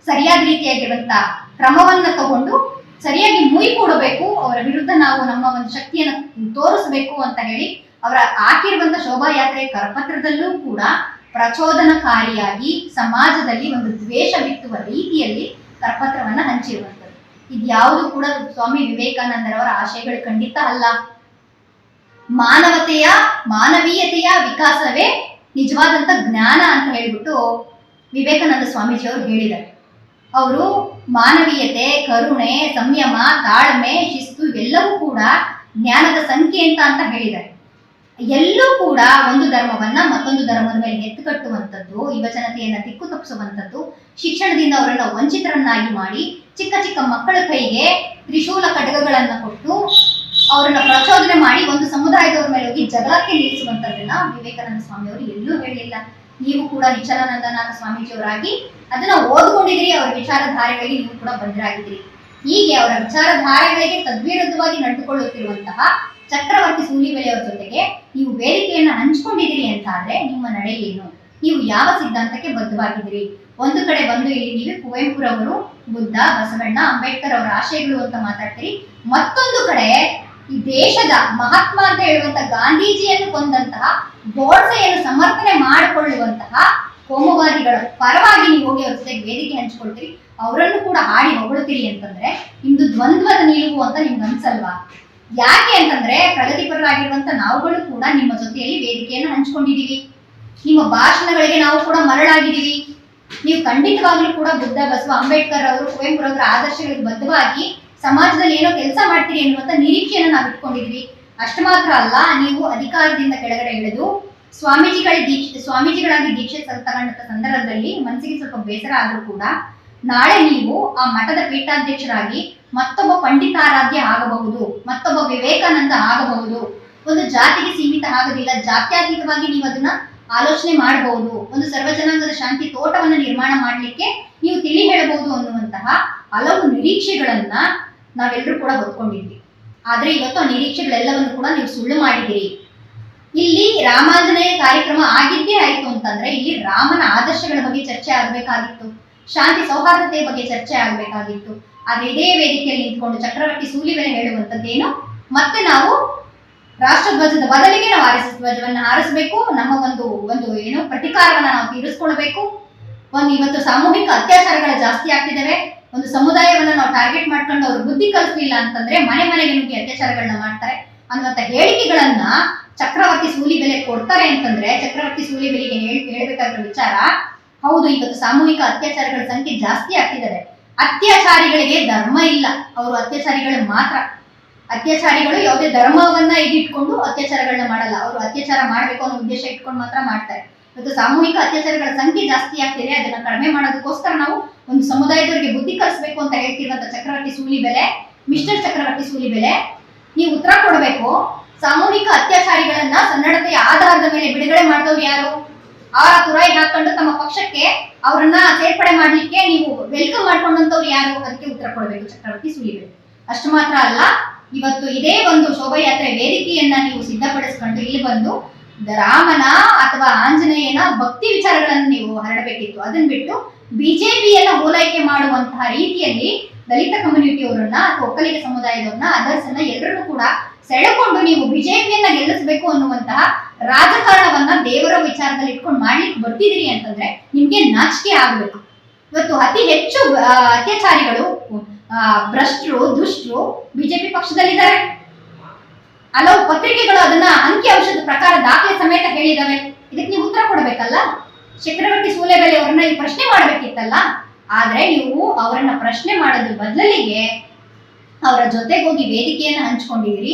ಸರಿಯಾದ ರೀತಿಯಾಗಿರುವಂತ ಕ್ರಮವನ್ನ ತಗೊಂಡು ಸರಿಯಾಗಿ ಮುಯಿ ಕೊಡಬೇಕು, ಅವರ ವಿರುದ್ಧ ನಾವು ನಮ್ಮ ಒಂದು ಶಕ್ತಿಯನ್ನು ತೋರಿಸಬೇಕು ಅಂತ ಹೇಳಿ ಅವರ ಹಾಕಿರುವಂತ ಶೋಭಾಯಾತ್ರೆ ಕರಪತ್ರದಲ್ಲೂ ಕೂಡ ಪ್ರಚೋದನಕಾರಿಯಾಗಿ ಸಮಾಜದಲ್ಲಿ ಒಂದು ದ್ವೇಷ ಬಿತ್ತುವ ರೀತಿಯಲ್ಲಿ ಕರಪತ್ರವನ್ನ ಹಂಚಿರುವಂಥದ್ದು. ಇದ್ಯಾವುದು ಕೂಡ ಸ್ವಾಮಿ ವಿವೇಕಾನಂದರವರ ಆಶಯಗಳು ಖಂಡಿತ ಅಲ್ಲ. ಮಾನವೀಯತೆಯ ವಿಕಾಸವೇ ನಿಜವಾದಂತ ಜ್ಞಾನ ಅಂತ ಹೇಳ್ಬಿಟ್ಟು ವಿವೇಕಾನಂದ ಸ್ವಾಮೀಜಿಯವರು ಹೇಳಿದ್ದಾರೆ. ಅವರು ಮಾನವೀಯತೆ, ಕರುಣೆ, ಸಂಯಮ, ತಾಳ್ಮೆ, ಶಿಸ್ತು ಇವೆಲ್ಲವೂ ಕೂಡ ಜ್ಞಾನದ ಸಂಕೇತ ಅಂತ ಹೇಳಿದ್ದಾರೆ. ಎಲ್ಲೂ ಕೂಡ ಒಂದು ಧರ್ಮವನ್ನ ಮತ್ತೊಂದು ಧರ್ಮದ ಮೇಲೆ ಎತ್ತು ಕಟ್ಟುವಂಥದ್ದು, ಯುವ ಜನತೆಯನ್ನ ದಿಕ್ಕು ತಪ್ಪಿಸುವಂಥದ್ದು, ಶಿಕ್ಷಣದಿಂದ ಅವರನ್ನ ವಂಚಿತರನ್ನಾಗಿ ಮಾಡಿ ಚಿಕ್ಕ ಚಿಕ್ಕ ಮಕ್ಕಳ ಕೈಗೆ ತ್ರಿಶೂಲ ಖಡ್ಗಗಳನ್ನ ಕೊಟ್ಟು ಅವರನ್ನ ಪ್ರಚೋದನೆ ಮಾಡಿ ಒಂದು ಸಮುದಾಯದವ್ರ ಮೇಲೆ ಹೋಗಿ ಜಗಳಕ್ಕೆ ನಿಲ್ಲಿಸುವಂತದ್ದನ್ನ ವಿವೇಕಾನಂದ ಸ್ವಾಮಿ ಅವರು ಎಲ್ಲೂ ಹೇಳಿಲ್ಲ. ನೀವು ಕೂಡ ನಿಶ್ಚಲಾನಂದನಾಥ ಸ್ವಾಮೀಜಿಯವರಾಗಿ ಅದನ್ನ ಓದ್ಕೊಂಡಿದ್ರಿ, ಅವರ ವಿಚಾರಧಾರೆಗಳಿಗೆ ನೀವು ಕೂಡ ಬದ್ಧರಾಗಿದ್ದೀರಿ. ಹೀಗೆ ಅವರ ವಿಚಾರಧಾರೆಗಳಿಗೆ ತದ್ವಿರುದ್ಧವಾಗಿ ನಡೆದುಕೊಳ್ಳುತ್ತಿರುವಂತಹ ಚಕ್ರವರ್ತಿ ಸೂಲಿಬೆಲೆ ಅವರ ಜೊತೆಗೆ ನೀವು ವೇದಿಕೆಯನ್ನ ಹಂಚಿಕೊಂಡಿದ್ದೀರಿ ಅಂತ ಆದ್ರೆ ನಿಮ್ಮ ನಡೆ ಏನು? ನೀವು ಯಾವ ಸಿದ್ಧಾಂತಕ್ಕೆ ಬದ್ಧವಾಗಿದ್ದೀರಿ? ಒಂದು ಕಡೆ ಬಂದು ಇಲ್ಲಿ ನೀವು ಕುವೆಂಪುರವರು, ಬುದ್ಧ, ಬಸವಣ್ಣ, ಅಂಬೇಡ್ಕರ್ ಅವರ ಆಶಯಗಳು ಅಂತ ಮಾತಾಡ್ತೀರಿ, ಮತ್ತೊಂದು ಕಡೆ ಈ ದೇಶದ ಮಹಾತ್ಮ ಅಂತ ಹೇಳುವಂತ ಗಾಂಧೀಜಿಯನ್ನು ಕೊಂದಂತಹ ಗೋಡ್ಸೆಯನ್ನು ಸಮರ್ಥನೆ ಮಾಡಿಕೊಳ್ಳುವಂತಹ ಕೋಮುವಾದಿಗಳ ಪರವಾಗಿ ನೀವು ಹೋಗಿ ಅವ್ರ ಜೊತೆಗೆ ವೇದಿಕೆ ಹಂಚಿಕೊಳ್ತೀರಿ, ಅವರನ್ನು ಕೂಡ ಹಾಡಿ ಹೊಗಳುತ್ತೀರಿ ಅಂತಂದ್ರೆ ನಿಮ್ದು ದ್ವಂದ್ವದ ನಿಲುವು ಅಂತ ನಿಮ್ಗೆ ಅನ್ಸಲ್ವಾ? ಯಾಕೆ ಅಂತಂದ್ರೆ ಪ್ರಗತಿಪರರಾಗಿರುವಂತ ನಾವುಗಳು ಕೂಡ ನಿಮ್ಮ ಜೊತೆಯಲ್ಲಿ ವೇದಿಕೆಯನ್ನು ಹಂಚಿಕೊಂಡಿದೀವಿ, ನಿಮ್ಮ ಭಾಷಣಗಳಿಗೆ ನಾವು ಕೂಡ ಮರಳಾಗಿದ್ದೀವಿ. ನೀವು ಖಂಡಿತವಾಗ್ಲೂ ಕೂಡ ಬುದ್ಧ, ಬಸವ, ಅಂಬೇಡ್ಕರ್ ಅವರು, ಕುವೆಂಪುರವರ ಆದರ್ಶಗಳಿಗೆ ಬದ್ಧವಾಗಿ ಸಮಾಜದಲ್ಲಿ ಏನೋ ಕೆಲಸ ಮಾಡ್ತೀರಿ ಎನ್ನುವಂತ ನಿರೀಕ್ಷೆಯನ್ನು ನಾವು ಇಟ್ಕೊಂಡಿದ್ವಿ. ಅಷ್ಟು ಮಾತ್ರ ಅಲ್ಲ, ನೀವು ಅಧಿಕಾರದಿಂದ ಕೆಳಗಡೆ ಇಳಿದು ಸ್ವಾಮೀಜಿಗಳಾಗಿ ದೀಕ್ಷೆ ತಗೊಂಡಂತ ಸಂದರ್ಭದಲ್ಲಿ ಮನಸ್ಸಿಗೆ ಸ್ವಲ್ಪ ಬೇಸರ ಆದ್ರೂ ಕೂಡ ನಾಳೆ ನೀವು ಆ ಮಠದ ಪೀಠಾಧ್ಯಕ್ಷರಾಗಿ ಮತ್ತೊಬ್ಬ ಪಂಡಿತಾರಾಧ್ಯ ಆಗಬಹುದು, ಮತ್ತೊಬ್ಬ ವಿವೇಕಾನಂದ ಆಗಬಹುದು. ಒಂದು ಜಾತಿಗೆ ಸೀಮಿತ ಆಗೋದಿಲ್ಲ, ಜಾತ್ಯತೀತವಾಗಿ ನೀವು ಅದನ್ನ ಆಲೋಚನೆ ಮಾಡಬಹುದು. ಒಂದು ಸರ್ವಜನಾಂಗದ ಶಾಂತಿ ತೋಟವನ್ನು ನಿರ್ಮಾಣ ಮಾಡಲಿಕ್ಕೆ ನೀವು ತಿಳಿ ಹೇಳಬಹುದು ಅನ್ನುವಂತಹ ಹಲವು ನಿರೀಕ್ಷೆಗಳನ್ನ ನಾವೆಲ್ಲರೂ ಕೂಡ ಹೊತ್ಕೊಂಡಿದ್ವಿ. ಆದ್ರೆ ಇವತ್ತು ಆ ನಿರೀಕ್ಷೆಗಳೆಲ್ಲವನ್ನು ಕೂಡ ನೀವು ಸುಳ್ಳು ಮಾಡಿದಿರಿ. ಇಲ್ಲಿ ರಾಮಾಂಜನೇಯ ಕಾರ್ಯಕ್ರಮ ಆಗಿದ್ದೇ ಆಯ್ತು ಅಂತಂದ್ರೆ ಇಲ್ಲಿ ರಾಮನ ಆದರ್ಶಗಳ ಬಗ್ಗೆ ಚರ್ಚೆ ಆಗ್ಬೇಕಾಗಿತ್ತು, ಶಾಂತಿ ಸೌಹಾರ್ದತೆಯ ಬಗ್ಗೆ ಚರ್ಚೆ ಆಗ್ಬೇಕಾಗಿತ್ತು. ಆದ್ರೆ ಇದೇ ವೇದಿಕೆಯಲ್ಲಿ ನಿಂತ್ಕೊಂಡು ಚಕ್ರವರ್ತಿ ಸೂಲಿಬೆಲೆ ಹೇಳುವಂತದ್ದೇನು, ಮತ್ತೆ ನಾವು ರಾಷ್ಟ್ರಧ್ವಜದ ಬದಲಿಗೆ ನಾವು RSS ಧ್ವಜವನ್ನ ಹಾರಿಸಬೇಕು, ನಮ್ಮ ಒಂದು ಒಂದು ಏನು ಪ್ರತಿಕಾರವನ್ನ ನಾವು ತೀರಿಸ್ಕೊಳ್ಬೇಕು. ಇವತ್ತು ಸಾಮೂಹಿಕ ಅತ್ಯಾಚಾರಗಳು ಜಾಸ್ತಿ ಆಗ್ತಿದ್ದಾವೆ. ಒಂದು ಸಮುದಾಯವನ್ನ ನಾವು ಟಾರ್ಗೆಟ್ ಮಾಡ್ಕೊಂಡು ಅವ್ರು ಬುದ್ಧಿ ಕಲಿಸಲಿಲ್ಲ ಅಂತಂದ್ರೆ ಮನೆ ಮನೆಗೆ ನುಗ್ಗಿ ಅತ್ಯಾಚಾರಗಳನ್ನ ಮಾಡ್ತಾರೆ ಅನ್ನುವಂತ ಹೇಳಿಕೆಗಳನ್ನ ಚಕ್ರವರ್ತಿ ಸೂಲಿಬೆಲೆ ಕೊಡ್ತಾರೆ ಅಂತಂದ್ರೆ ಚಕ್ರವರ್ತಿ ಸೂಲಿಬೆಲೆಗೆ ಹೇಳ್ಬೇಕಾದ ವಿಚಾರ, ಹೌದು ಇವತ್ತು ಸಾಮೂಹಿಕ ಅತ್ಯಾಚಾರಗಳ ಸಂಖ್ಯೆ ಜಾಸ್ತಿ ಆಗ್ತಿದ್ದಾರೆ. ಅತ್ಯಾಚಾರಿಗಳಿಗೆ ಧರ್ಮ ಇಲ್ಲ, ಅವರು ಅತ್ಯಾಚಾರಿಗಳು ಮಾತ್ರ. ಅತ್ಯಾಚಾರಿಗಳು ಯಾವುದೇ ಧರ್ಮವನ್ನ ಇಟ್ಕೊಂಡು ಅತ್ಯಾಚಾರಗಳನ್ನ ಮಾಡಲ್ಲ, ಅವರು ಅತ್ಯಾಚಾರ ಮಾಡ್ಬೇಕು ಅನ್ನೋ ಉದ್ದೇಶ ಇಟ್ಕೊಂಡು ಮಾತ್ರ ಮಾಡ್ತಾರೆ. ಇವತ್ತು ಸಾಮೂಹಿಕ ಅತ್ಯಾಚಾರಗಳ ಸಂಖ್ಯೆ ಜಾಸ್ತಿ ಆಗ್ತಿದೆ, ಅದನ್ನ ಕಡಿಮೆ ಮಾಡೋದಕ್ಕೋಸ್ಕರ ನಾವು ಒಂದು ಸಮುದಾಯದವರಿಗೆ ಬುದ್ಧಿ ಕಲಿಸಬೇಕು ಅಂತ ಹೇಳ್ತಿರುವಂತ ಚಕ್ರವರ್ತಿ ಸೂಲಿಬೆಲೆ, ಮಿಸ್ಟರ್ ಚಕ್ರವರ್ತಿ ಸೂಲಿಬೆಲೆ, ನೀವು ಉತ್ತರ ಕೊಡಬೇಕು. ಸಾಮೂಹಿಕ ಅತ್ಯಾಚಾರಿಗಳನ್ನ ಸನ್ನಡತೆಯ ಆಧಾರದ ಮೇಲೆ ಬಿಡುಗಡೆ ಮಾಡಿದವ್ರು ಯಾರು? ಅವರ ತುರಾಯಿ ಹಾಕೊಂಡು ತಮ್ಮ ಪಕ್ಷಕ್ಕೆ ಅವರನ್ನ ಸೇರ್ಪಡೆ ಮಾಡ್ಲಿಕ್ಕೆ ನೀವು ವೆಲ್ಕಮ್ ಮಾಡ್ಕೊಂಡಂತವ್ರು ಯಾರು? ಅದಕ್ಕೆ ಉತ್ತರ ಕೊಡಬೇಕು ಚಕ್ರವರ್ತಿ ಸೂಲಿಬೆಲೆ. ಅಷ್ಟು ಮಾತ್ರ ಅಲ್ಲ, ಇವತ್ತು ಇದೇ ಒಂದು ಶೋಭಾಯಾತ್ರೆ ವೇದಿಕೆಯನ್ನ ನೀವು ಸಿದ್ಧಪಡಿಸ್ಕೊಂಡು ಇಲ್ಲಿ ಬಂದು ರಾಮನ ಅಥವಾ ಆಂಜನೇಯನ ಭಕ್ತಿ ವಿಚಾರಗಳನ್ನು ನೀವು ಹರಡಬೇಕಿತ್ತು. ಅದನ್ನ ಬಿಟ್ಟು ಬಿಜೆಪಿಯನ್ನ ಓಲೈಕೆ ಮಾಡುವಂತಹ ರೀತಿಯಲ್ಲಿ ದಲಿತ ಕಮ್ಯುನಿಟಿಯವರನ್ನ ಅಥವಾ ಒಕ್ಕಲಿಗ ಸಮುದಾಯದವ್ರನ್ನ ಅದರ್ಸ್ ಅನ್ನ ಎಲ್ಲರನ್ನೂ ಕೂಡ ಸೆಳೆಕೊಂಡು ನೀವು ಬಿಜೆಪಿಯನ್ನ ಗೆಲ್ಲಿಸಬೇಕು ಅನ್ನುವಂತಹ ರಾಜಕಾರಣವನ್ನ ದೇವರ ವಿಚಾರದಲ್ಲಿ ಇಟ್ಕೊಂಡು ಮಾಡ್ಲಿಕ್ಕೆ ಬರ್ತಿದ್ರಿ ಅಂತಂದ್ರೆ ನಿಮ್ಗೆ ನಾಚಿಕೆ ಆಗ್ಬೇಕು. ಇವತ್ತು ಅತಿ ಹೆಚ್ಚು ಅತ್ಯಾಚಾರಿಗಳು, ಭ್ರಷ್ಟರು, ದುಷ್ಟರು ಬಿಜೆಪಿ ಪಕ್ಷದಲ್ಲಿದ್ದಾರೆ. ಹಲವು ಪತ್ರಿಕೆಗಳು ಅದನ್ನ ಅಂಕಿ ಅಂಶದ ಪ್ರಕಾರ ದಾಖಲೆ ಸಮೇತ ಹೇಳಿದಾವೆ. ಇದಕ್ಕೆ ನೀವು ಉತ್ತರ ಕೊಡಬೇಕಲ್ಲ. ಚಕ್ರವರ್ತಿ ಸೂಲಿಬೆಲೆ ಅವರನ್ನ ನೀವು ಪ್ರಶ್ನೆ ಮಾಡ್ಬೇಕಿತ್ತಲ್ಲ. ಆದ್ರೆ ನೀವು ಅವರನ್ನ ಪ್ರಶ್ನೆ ಮಾಡೋದ್ರ ಬದಲಿಗೆ ಅವರ ಜೊತೆಗೆ ಹೋಗಿ ವೇದಿಕೆಯನ್ನ ಹಂಚ್ಕೊಂಡಿದ್ದೀರಿ.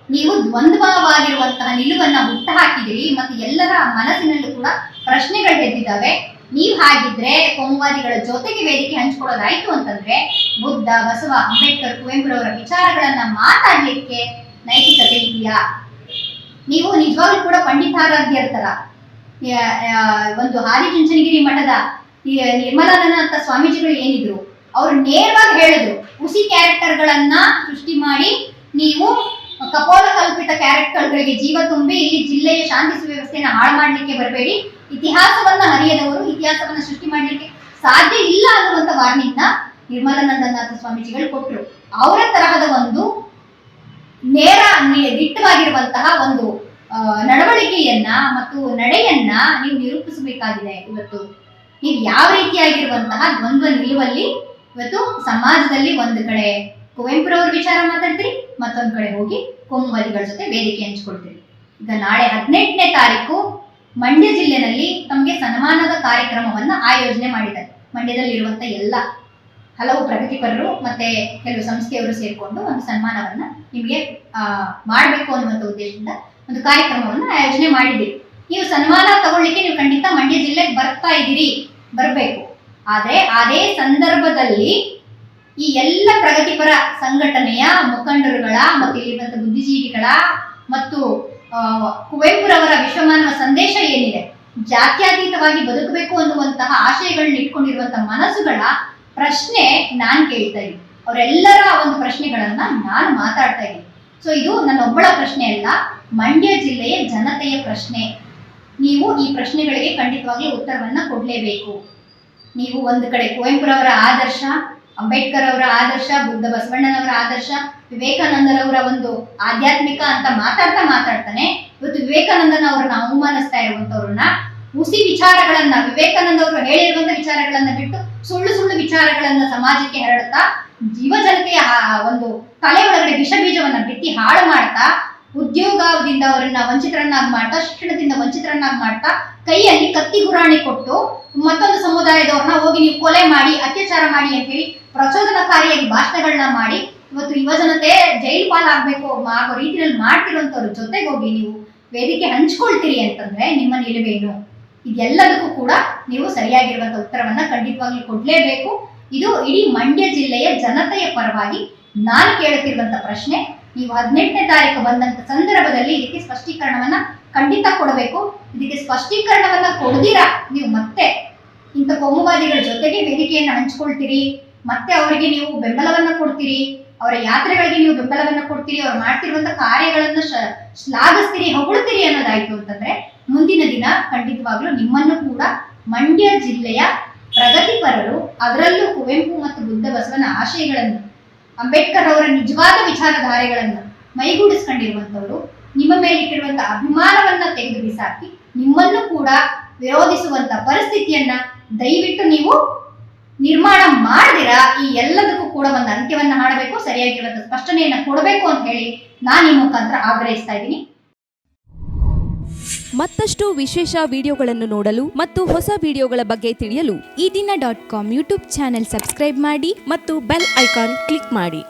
ನೀವು ದ್ವಂದ್ವವಾಗಿರುವಂತಹ ನಿಲುವನ್ನ ಹುಟ್ಟು ಹಾಕಿದಿರಿ ಮತ್ತು ಎಲ್ಲರ ಮನಸ್ಸಿನಲ್ಲೂ ಕೂಡ ಪ್ರಶ್ನೆಗಳು ಎದ್ದಿದ್ದಾವೆ. ನೀವ್ ಹಾಗಿದ್ರೆ ಕೋಮುವಾದಿಗಳ ಜೊತೆಗೆ ವೇದಿಕೆ ಹಂಚ್ಕೊಳ್ಳೋದಾಯ್ತು ಅಂತಂದ್ರೆ ಬುದ್ಧ, ಬಸವ, ಅಂಬೇಡ್ಕರ್, ಕುವೆಂಪುರವರ ವಿಚಾರಗಳನ್ನ ಮಾತಾಡ್ಲಿಕ್ಕೆ ನೈತಿಕತೆ ಇದೆಯಾ? ನೀವು ನಿಜವಾಗ್ಲೂ ಕೂಡ ಪಂಡಿತಾರಾಧ್ಯರ ತರ ಒಂದು ಆದಿಚುಂಚನಗಿರಿ ಮಠದ ನಿರ್ಮಲಾನಂದ ಸ್ವಾಮೀಜಿಗಳು ಏನಿದ್ರು, ಅವ್ರು ನೇರವಾಗಿ ಹೇಳಿದ್ರು, ಹುಸಿ ಕ್ಯಾರೆಕ್ಟರ್ಗಳನ್ನ ಸೃಷ್ಟಿ ಮಾಡಿ ನೀವು ಕಪೋಲ ಕಲ್ಪಿತ ಕ್ಯಾರೆಕ್ಟರ್ಗಳಿಗೆ ಜೀವ ತುಂಬಿ ಇಲ್ಲಿ ಜಿಲ್ಲೆಯ ಶಾಂತಿ ಸುವ್ಯವಸ್ಥೆಯನ್ನು ಹಾಳು ಮಾಡ್ಲಿಕ್ಕೆ ಬರಬೇಡಿ. ಇತಿಹಾಸವನ್ನ ಹರಿಯದವರು ಇತಿಹಾಸವನ್ನ ಸೃಷ್ಟಿ ಮಾಡ್ಲಿಕ್ಕೆ ಸಾಧ್ಯ ಇಲ್ಲ ಅನ್ನುವಂತ ವಾರ್ನಿಂಗ್ ನ ನಿರ್ಮಲಾನಂದನಾಥ ಸ್ವಾಮೀಜಿಗಳು ಕೊಟ್ಟರು. ಅವರ ತರಹದ ಒಂದು ನೇರ ದಿಟ್ಟವಾಗಿರುವಂತಹ ಒಂದು ನಡವಳಿಕೆಯನ್ನ ಮತ್ತು ನಡೆಯನ್ನ ನೀವು ನಿರೂಪಿಸಬೇಕಾಗಿದೆ. ಇವತ್ತು ನೀವು ಯಾವ ರೀತಿಯಾಗಿರುವಂತಹ ದ್ವಂದ್ವ ನಿಲುವಲ್ಲಿ ಇವತ್ತು ಸಮಾಜದಲ್ಲಿ ಒಂದು ಕಡೆ ಕುವೆಂಪುರವ್ರ ವಿಚಾರ ಮಾತಾಡ್ತೀರಿ, ಮತ್ತೊಂದು ಕಡೆ ಹೋಗಿ ಕೋಮುವಾದಿಗಳ ಜೊತೆ ವೇದಿಕೆ ಹಂಚ್ಕೊಳ್ತೀರಿ. ಈಗ ನಾಳೆ 18ನೇ ತಾರೀಕು ಮಂಡ್ಯ ಜಿಲ್ಲೆನಲ್ಲಿ ತಮಗೆ ಸನ್ಮಾನದ ಕಾರ್ಯಕ್ರಮವನ್ನ ಆಯೋಜನೆ ಮಾಡಿದ್ದಾರೆ. ಮಂಡ್ಯದಲ್ಲಿರುವಂತ ಎಲ್ಲ ಹಲವು ಪ್ರಗತಿಪರರು ಮತ್ತೆ ಕೆಲವು ಸಂಸ್ಥೆಯವರು ಸೇರ್ಕೊಂಡು ಒಂದು ಸನ್ಮಾನವನ್ನ ನಿಮಗೆ ಮಾಡಬೇಕು ಅನ್ನುವಂಥ ಉದ್ದೇಶದಿಂದ ಒಂದು ಕಾರ್ಯಕ್ರಮವನ್ನು ಆಯೋಜನೆ ಮಾಡಿದ್ದೀರಿ. ನೀವು ಸನ್ಮಾನ ತಗೊಳ್ಳಿಕ್ಕೆ ನೀವು ಖಂಡಿತ ಮಂಡ್ಯ ಜಿಲ್ಲೆಗೆ ಬರ್ತಾ ಇದ್ದೀರಿ, ಬರಬೇಕು. ಆದ್ರೆ ಅದೇ ಸಂದರ್ಭದಲ್ಲಿ ಈ ಎಲ್ಲ ಪ್ರಗತಿಪರ ಸಂಘಟನೆಯ ಮುಖಂಡರುಗಳ ಮತ್ತು ಇಲ್ಲಿರುವಂತಹ ಬುದ್ಧಿಜೀವಿಗಳ ಮತ್ತು ಕುವೆಂಪುರವರ ವಿಶ್ವಮಾನವ ಸಂದೇಶ ಏನಿದೆ, ಜಾತ್ಯತೀತವಾಗಿ ಬದುಕಬೇಕು ಅನ್ನುವಂತಹ ಆಶಯಗಳನ್ನ ಇಟ್ಕೊಂಡಿರುವಂತಹ ಮನಸ್ಸುಗಳ ಪ್ರಶ್ನೆ ನಾನು ಕೇಳ್ತಾ ಇದ್ದೀನಿ. ಅವರೆಲ್ಲರ ಒಂದು ಪ್ರಶ್ನೆಗಳನ್ನ ನಾನು ಮಾತಾಡ್ತಾ ಇದ್ದೀನಿ. ಸೊ ಇದು ನನ್ನ ಒಬ್ಬಳ ಪ್ರಶ್ನೆ ಅಲ್ಲ, ಮಂಡ್ಯ ಜಿಲ್ಲೆಯ ಜನತೆಯ ಪ್ರಶ್ನೆ. ನೀವು ಈ ಪ್ರಶ್ನೆಗಳಿಗೆ ಖಂಡಿತವಾಗ್ಲೂ ಉತ್ತರವನ್ನ ಕೊಡ್ಲೇಬೇಕು. ನೀವು ಒಂದು ಕಡೆ ಕುವೆಂಪುರವರ ಆದರ್ಶ, ಅಂಬೇಡ್ಕರ್ ಅವರ ಆದರ್ಶ, ಬುದ್ಧ ಬಸವಣ್ಣನವರ ಆದರ್ಶ, ವಿವೇಕಾನಂದರವರ ಒಂದು ಆಧ್ಯಾತ್ಮಿಕ ಅಂತ ಮಾತಾಡ್ತಾನೆ ಇವತ್ತು ವಿವೇಕಾನಂದನ ಅವರನ್ನ ಅವಮಾನಿಸ್ತಾ ಇರುವಂತವ್ರನ್ನ, ಹುಸಿ ವಿಚಾರಗಳನ್ನ, ವಿವೇಕಾನಂದ ಅವರು ಹೇಳಿರುವಂತ ವಿಚಾರಗಳನ್ನ ಬಿಟ್ಟು ಸುಳ್ಳು ಸುಳ್ಳು ವಿಚಾರಗಳನ್ನ ಸಮಾಜಕ್ಕೆ ಹರಡುತ್ತಾ ಯುವ ಜನತೆಯ ಒಂದು ತಲೆ ಒಳಗಡೆ ವಿಷ ಬೀಜವನ್ನ ಬಿತ್ತಿ ಹಾಳು ಮಾಡ್ತಾ, ಉದ್ಯೋಗದಿಂದ ಅವರನ್ನ ವಂಚಿತರನ್ನಾಗಿ ಮಾಡ್ತಾ, ಶಿಕ್ಷಣದಿಂದ ವಂಚಿತರನ್ನಾಗಿ ಮಾಡ್ತಾ, ಕೈಯಲ್ಲಿ ಕತ್ತಿ ಗುರಾಣಿ ಕೊಟ್ಟು ಮತ್ತೊಂದು ಸಮುದಾಯದವ್ರನ್ನ ಹೋಗಿ ನೀವು ಕೊಲೆ ಮಾಡಿ ಅತ್ಯಾಚಾರ ಮಾಡಿ ಅಂತ ಹೇಳಿ ಪ್ರಚೋದನಕಾರಿಯಾಗಿ ಭಾಷಣಗಳನ್ನ ಮಾಡಿ ಇವತ್ತು ಯುವ ಜನತೆ ಜೈಲು ಪಾಲಾಗಬೇಕು ಆಗೋ ರೀತಿಯಲ್ಲಿ ಮಾಡ್ತಿರುವಂತವ್ರ ಜೊತೆಗೆ ಹೋಗಿ ನೀವು ವೇದಿಕೆ ಹಂಚ್ಕೊಳ್ತೀರಿ ಅಂತಂದ್ರೆ ನಿಮ್ಮ ನಿಲುವೇನು? ಇದೆಲ್ಲದಕ್ಕೂ ಕೂಡ ನೀವು ಸರಿಯಾಗಿರುವಂತಹ ಉತ್ತರವನ್ನ ಖಂಡಿತವಾಗ್ಲೂ ಕೊಡ್ಲೇಬೇಕು. ಇದು ಇಡೀ ಮಂಡ್ಯ ಜಿಲ್ಲೆಯ ಜನತೆಯ ಪರವಾಗಿ ನಾನು ಕೇಳುತ್ತಿರುವಂತ ಪ್ರಶ್ನೆ. ನೀವು 18ನೇ ತಾರೀಕು ಬಂದಂತ ಸಂದರ್ಭದಲ್ಲಿ ಇದಕ್ಕೆ ಸ್ಪಷ್ಟೀಕರಣವನ್ನ ಖಂಡಿತ ಕೊಡಬೇಕು. ಇದಕ್ಕೆ ಸ್ಪಷ್ಟೀಕರಣವನ್ನ ಕೊಡದಿರಾ ನೀವು ಮತ್ತೆ ಇಂಥ ಕೋಮುವಾದಿಗಳ ಜೊತೆಗೆ ವೇದಿಕೆಯನ್ನ ಹಂಚ್ಕೊಳ್ತೀರಿ, ಮತ್ತೆ ಅವರಿಗೆ ನೀವು ಬೆಂಬಲವನ್ನ ಕೊಡ್ತೀರಿ, ಅವರ ಯಾತ್ರೆಗಳಿಗೆ ನೀವು ಬೆಂಬಲವನ್ನ ಕೊಡ್ತೀರಿ, ಅವ್ರು ಮಾಡ್ತಿರುವಂತ ಕಾರ್ಯಗಳನ್ನ ಶ್ಲಾಘಿಸ್ತೀರಿ, ಹೊಗಳ್ತೀರಿ ಅನ್ನೋದಾಯ್ತು ಅಂತಂದ್ರೆ ಮುಂದಿನ ದಿನ ಖಂಡಿತವಾಗ್ಲೂ ನಿಮ್ಮನ್ನು ಕೂಡ ಮಂಡ್ಯ ಜಿಲ್ಲೆಯ ಪ್ರಗತಿಪರರು, ಅದರಲ್ಲೂ ಕುವೆಂಪು ಮತ್ತು ಬುದ್ಧ ಬಸವನ ಆಶಯಗಳನ್ನು, ಅಂಬೇಡ್ಕರ್ ಅವರ ನಿಜವಾದ ವಿಚಾರಧಾರೆಗಳನ್ನು ಮೈಗೂಡಿಸ್ಕೊಂಡಿರುವಂತವರು ನಿಮ್ಮ ಮೇಲಿಟ್ಟಿರುವಂತಹ ಅಭಿಮಾನವನ್ನ ತೆಗೆದು ಬಿಸಾಕಿ ನಿಮ್ಮನ್ನು ಕೂಡ ವಿರೋಧಿಸುವಂತ ಪರಿಸ್ಥಿತಿಯನ್ನ ದಯವಿಟ್ಟು ನೀವು ನಿರ್ಮಾಣ ಮಾಡದಿರಾ ಈ ಎಲ್ಲದಕ್ಕೂ ಕೂಡ ಒಂದು ಅಂತ್ಯವನ್ನ ಹಾಡಬೇಕು, ಸರಿಯಾಗಿರುವಂತ ಸ್ಪಷ್ಟನೆಯನ್ನ ಕೊಡಬೇಕು ಅಂತ ಹೇಳಿ ನಾನು ಈ ಮುಖಾಂತರ ಆಗ್ರಹಿಸ್ತಾ ಇದ್ದೀನಿ. ಮತ್ತಷ್ಟು ವಿಶೇಷ ವಿಡಿಯೋಗಳನ್ನು ನೋಡಲು ಮತ್ತು ಹೊಸ ವಿಡಿಯೋಗಳ ಬಗ್ಗೆ ತಿಳಿಯಲು ಈ ದಿನ .com ಯೂಟ್ಯೂಬ್ ಚಾನೆಲ್ ಸಬ್ಸ್ಕ್ರೈಬ್ ಮಾಡಿ ಮತ್ತು ಬೆಲ್ ಐಕಾನ್ ಕ್ಲಿಕ್ ಮಾಡಿ.